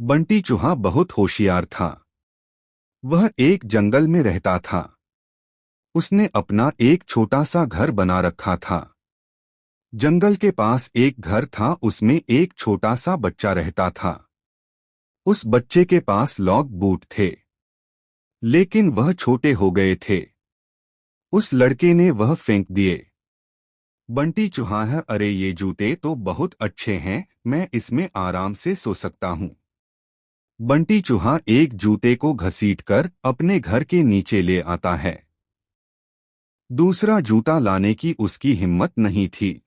बंटी चूहा बहुत होशियार था। वह एक जंगल में रहता था। उसने अपना एक छोटा सा घर बना रखा था। जंगल के पास एक घर था, उसमें एक छोटा सा बच्चा रहता था। उस बच्चे के पास लॉग बूट थे, लेकिन वह छोटे हो गए थे। उस लड़के ने वह फेंक दिए। बंटी चूहा है, अरे ये जूते तो बहुत अच्छे हैं, मैं इसमें आराम से सो सकता हूँ। बंटी चूहा एक जूते को घसीटकर अपने घर के नीचे ले आता है। दूसरा जूता लाने की उसकी हिम्मत नहीं थी,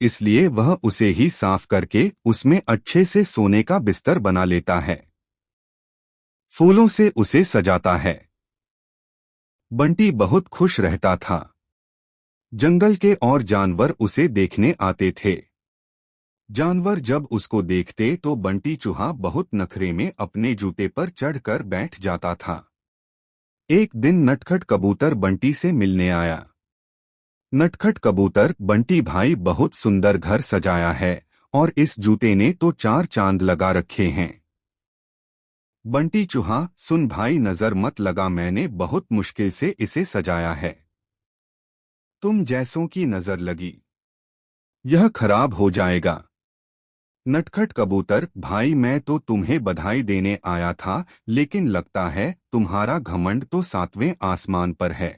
इसलिए वह उसे ही साफ करके उसमें अच्छे से सोने का बिस्तर बना लेता है। फूलों से उसे सजाता है। बंटी बहुत खुश रहता था। जंगल के और जानवर उसे देखने आते थे। जानवर जब उसको देखते तो बंटी चूहा बहुत नखरे में अपने जूते पर चढ़कर बैठ जाता था। एक दिन नटखट कबूतर बंटी से मिलने आया। नटखट कबूतर, बंटी भाई बहुत सुंदर घर सजाया है और इस जूते ने तो 4 चांद लगा रखे हैं। बंटी चूहा, सुन भाई, नजर मत लगा, मैंने बहुत मुश्किल से इसे सजाया है। तुम जैसों की नजर लगी यह खराब हो जाएगा। नटखट कबूतर, भाई मैं तो तुम्हें बधाई देने आया था, लेकिन लगता है तुम्हारा घमंड तो 7वें आसमान पर है।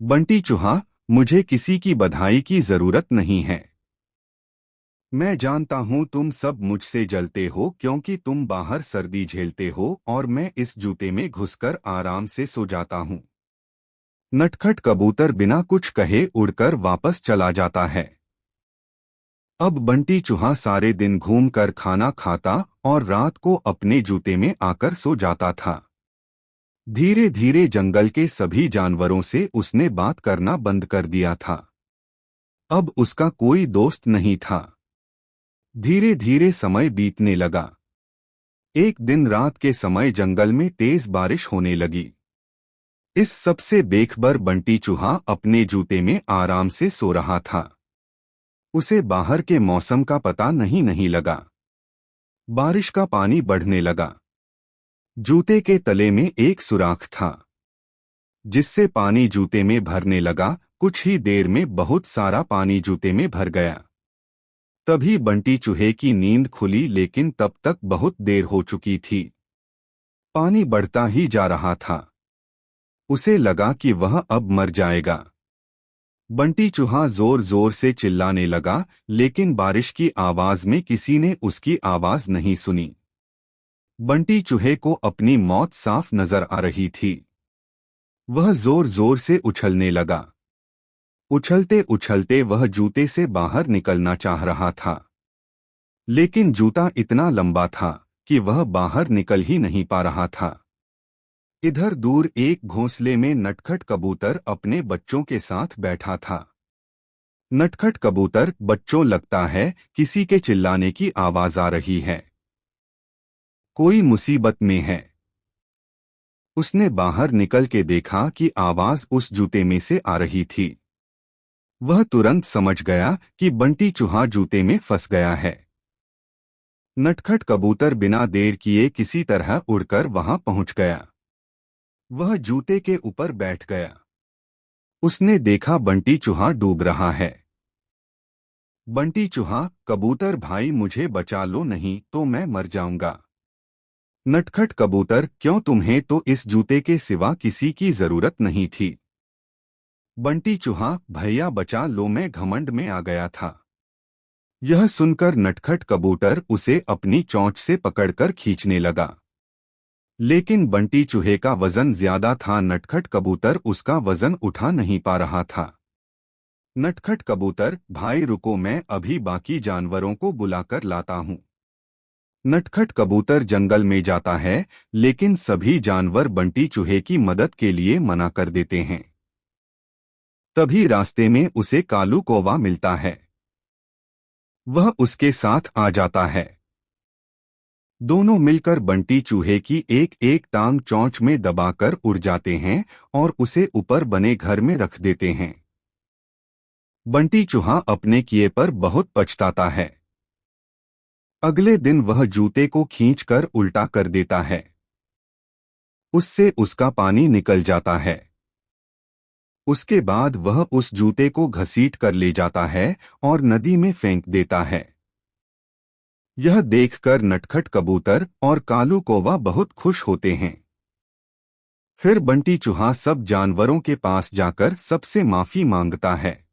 बंटी चूहा, मुझे किसी की बधाई की जरूरत नहीं है। मैं जानता हूँ तुम सब मुझसे जलते हो क्योंकि तुम बाहर सर्दी झेलते हो और मैं इस जूते में घुसकर आराम से सो जाता हूँ। नटखट कबूतर बिना कुछ कहे उड़कर वापस चला जाता है। अब बंटी चूहा सारे दिन घूमकर खाना खाता और रात को अपने जूते में आकर सो जाता था। धीरे धीरे जंगल के सभी जानवरों से उसने बात करना बंद कर दिया था। अब उसका कोई दोस्त नहीं था। धीरे धीरे समय बीतने लगा। एक दिन रात के समय जंगल में तेज बारिश होने लगी। इस सबसे बेखबर बंटी चूहा अपने जूते में आराम से सो रहा था। उसे बाहर के मौसम का पता नहीं लगा। बारिश का पानी बढ़ने लगा। जूते के तले में एक सुराख था, जिससे पानी जूते में भरने लगा। कुछ ही देर में बहुत सारा पानी जूते में भर गया। तभी बंटी चूहे की नींद खुली, लेकिन तब तक बहुत देर हो चुकी थी। पानी बढ़ता ही जा रहा था। उसे लगा कि वह अब मर जाएगा। बंटी चूहा जोर जोर से चिल्लाने लगा, लेकिन बारिश की आवाज में किसी ने उसकी आवाज नहीं सुनी। बंटी चूहे को अपनी मौत साफ नजर आ रही थी। वह जोर जोर से उछलने लगा। उछलते उछलते वह जूते से बाहर निकलना चाह रहा था, लेकिन जूता इतना लंबा था कि वह बाहर निकल ही नहीं पा रहा था। इधर दूर एक घोंसले में नटखट कबूतर अपने बच्चों के साथ बैठा था। नटखट कबूतर, बच्चों, लगता है किसी के चिल्लाने की आवाज आ रही है। कोई मुसीबत में है। उसने बाहर निकल के देखा कि आवाज उस जूते में से आ रही थी। वह तुरंत समझ गया कि बंटी चूहा जूते में फंस गया है। नटखट कबूतर बिना देर किए किसी तरह उड़कर वहां पहुंच गया। वह जूते के ऊपर बैठ गया। उसने देखा बंटी चूहा डूब रहा है। बंटी चूहा, कबूतर भाई मुझे बचा लो, नहीं तो मैं मर जाऊंगा। नटखट कबूतर, क्यों, तुम्हें तो इस जूते के सिवा किसी की जरूरत नहीं थी। बंटी चूहा, भैया बचा लो, मैं घमंड में आ गया था। यह सुनकर नटखट कबूतर उसे अपनी चोंच से पकड़कर खींचने लगा, लेकिन बंटी चूहे का वजन ज्यादा था। नटखट कबूतर उसका वजन उठा नहीं पा रहा था। नटखट कबूतर, भाई रुको, मैं अभी बाकी जानवरों को बुलाकर लाता हूँ। नटखट कबूतर जंगल में जाता है, लेकिन सभी जानवर बंटी चूहे की मदद के लिए मना कर देते हैं। तभी रास्ते में उसे कालू कौवा मिलता है। वह उसके साथ आ जाता है। दोनों मिलकर बंटी चूहे की एक एक टांग चोंच में दबाकर उड़ जाते हैं और उसे ऊपर बने घर में रख देते हैं। बंटी चूहा अपने किए पर बहुत पछताता है। अगले दिन वह जूते को खींचकर उल्टा कर देता है। उससे उसका पानी निकल जाता है। उसके बाद वह उस जूते को घसीट कर ले जाता है और नदी में फेंक देता है। यह देखकर नटखट कबूतर और कालू कौवा बहुत खुश होते हैं। फिर बंटी चूहा सब जानवरों के पास जाकर सबसे माफी मांगता है।